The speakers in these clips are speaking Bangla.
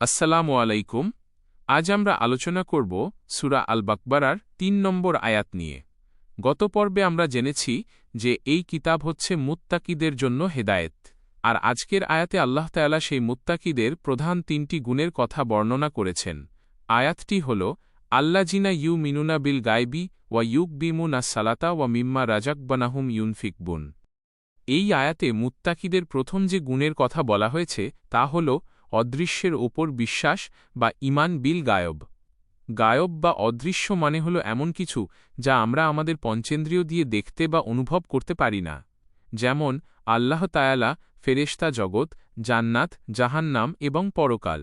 আসসালামু আলাইকুম। আজ আমরা আলোচনা করব সূরা আল বাকরার ৩ নম্বর আয়াত নিয়ে। গত পর্বে আমরা জেনেছি যে এই কিতাব হচ্ছে মুত্তাকিদের জন্য হেদায়েত। আর আজকের আয়াতে আল্লাহ তাআলা সেই মুত্তাকিদের প্রধান ৩টি গুণের কথা বর্ণনা করেছেন। আয়াতটি হল আল্লাযিনা ইউমিনুনা বিল গায়বি ওয়া ইউকবিমুনাস সালাতা ওয়া মিম্মা রাযাকনাহুম ইউনফিকুন। এই আয়াতে মুত্তাকিদের প্রথম যে গুণের কথা বলা হয়েছে তা হল অদৃশ্যের ওপর বিশ্বাস বা ঈমান বিল গায়ব। গায়ব বা অদৃশ্য মানে হল এমন কিছু যা আমরা আমাদের পঞ্চেন্দ্রিয় দিয়ে দেখতে বা অনুভব করতে পারি না, যেমন আল্লাহ তাআলা, ফেরেশতা জগৎ, জান্নাত, জাহান্নাম এবং পরকাল।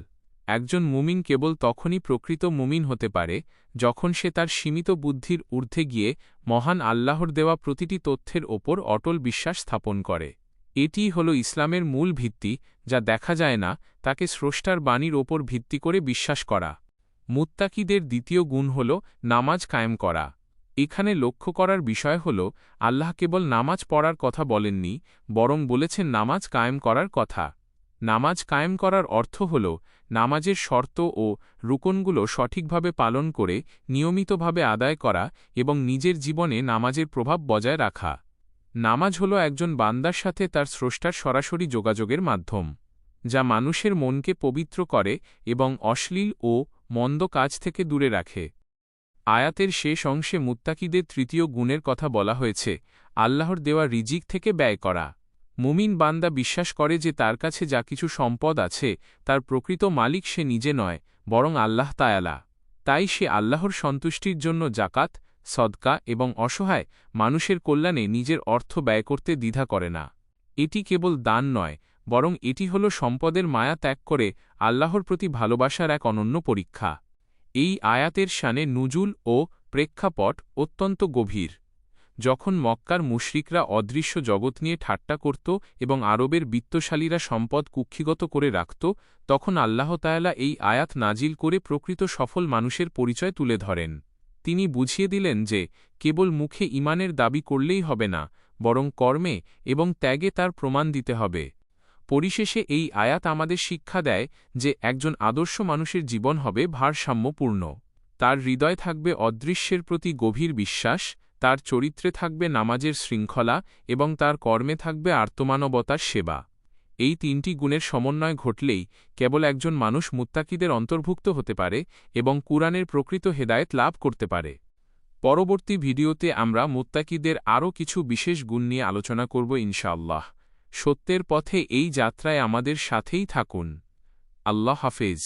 একজন মুমিন কেবল তখনই প্রকৃত মুমিন হতে পারে যখন সে তার সীমিত বুদ্ধির ঊর্ধ্বে গিয়ে মহান আল্লাহর দেওয়া প্রতিটি তথ্যের ওপর অটল বিশ্বাস স্থাপন করে। এটিই হল ইসলামের মূল ভিত্তি, যা দেখা যায় না তাকে স্রষ্টার বাণীর ওপর ভিত্তি করে বিশ্বাস করা। মুত্তাকিদের দ্বিতীয় গুণ হল নামাজ কায়েম করা। এখানে লক্ষ্য করার বিষয় হল আল্লাহ কেবল নামাজ পড়ার কথা বলেননি, বরং বলেছেন নামাজ কায়েম করার কথা। নামাজ কায়েম করার অর্থ হল নামাজের শর্ত ও রুকনগুলো সঠিকভাবে পালন করে নিয়মিতভাবে আদায় করা এবং নিজের জীবনে নামাজের প্রভাব বজায় রাখা। নামাজ হল একজন বান্দার সাথে তার স্রষ্টার সরাসরি যোগাযোগের মাধ্যম, যা মানুষের মনকে পবিত্র করে এবং অশ্লীল ও মন্দ কাজ থেকে দূরে রাখে। আয়াতের শেষ অংশে মুত্তাকিদের তৃতীয় গুণের কথা বলা হয়েছে, আল্লাহর দেওয়া রিজিক থেকে ব্যয় করা। মুমিন বান্দা বিশ্বাস করে যে তার কাছে যা কিছু সম্পদ আছে তার প্রকৃত মালিক সে নিজে নয়, বরং আল্লাহ তাআলা। তাই সে আল্লাহর সন্তুষ্টির জন্য জাকাত, সদকা এবং অসহায় মানুষের কল্যাণে নিজের অর্থ ব্যয় করতে দ্বিধা করে না। এটি কেবল দান নয়, বরং এটি হল সম্পদের মায়া ত্যাগ করে আল্লাহর প্রতি ভালোবাসার এক অনন্য পরীক্ষা। এই আয়াতের শানে নুজুল ও প্রেক্ষাপট অত্যন্ত গভীর। যখন মক্কার মুশরিকরা অদৃশ্য জগৎ নিয়ে ঠাট্টা করত এবং আরবের বিত্তশালীরা সম্পদ কুক্ষিগত করে রাখত, তখন আল্লাহ তাআলা এই আয়াত নাজিল করে প্রকৃত সফল মানুষের পরিচয় তুলে ধরেন। তিনি বুঝিয়ে দিলেন যে কেবল মুখে ঈমানের দাবি করলেই হবে না, বরং কর্মে এবং ত্যাগে তার প্রমাণ দিতে হবে। পরিশেষে এই আয়াত আমাদের শিক্ষা দেয় যে একজন আদর্শ মানুষের জীবন হবে ভারসাম্যপূর্ণ। তার হৃদয় থাকবে অদৃশ্যের প্রতি গভীর বিশ্বাস, তার চরিত্রে থাকবে নামাজের শৃঙ্খলা এবং তার কর্মে থাকবে আর্তমানবতার সেবা। এই ৩টি গুণের সমন্বয় ঘটলেই কেবল একজন মানুষ মুত্তাকিদের অন্তর্ভুক্ত হতে পারে এবং কুরআনের প্রকৃত হেদায়েত লাভ করতে পারে। পরবর্তী ভিডিওতে আমরা মুত্তাকিদের আরও কিছু বিশেষ গুণ নিয়ে আলোচনা করব ইনশাআল্লাহ। সত্যের পথে এই যাত্রায় আমাদের সাথেই থাকুন। আল্লাহ হাফেজ।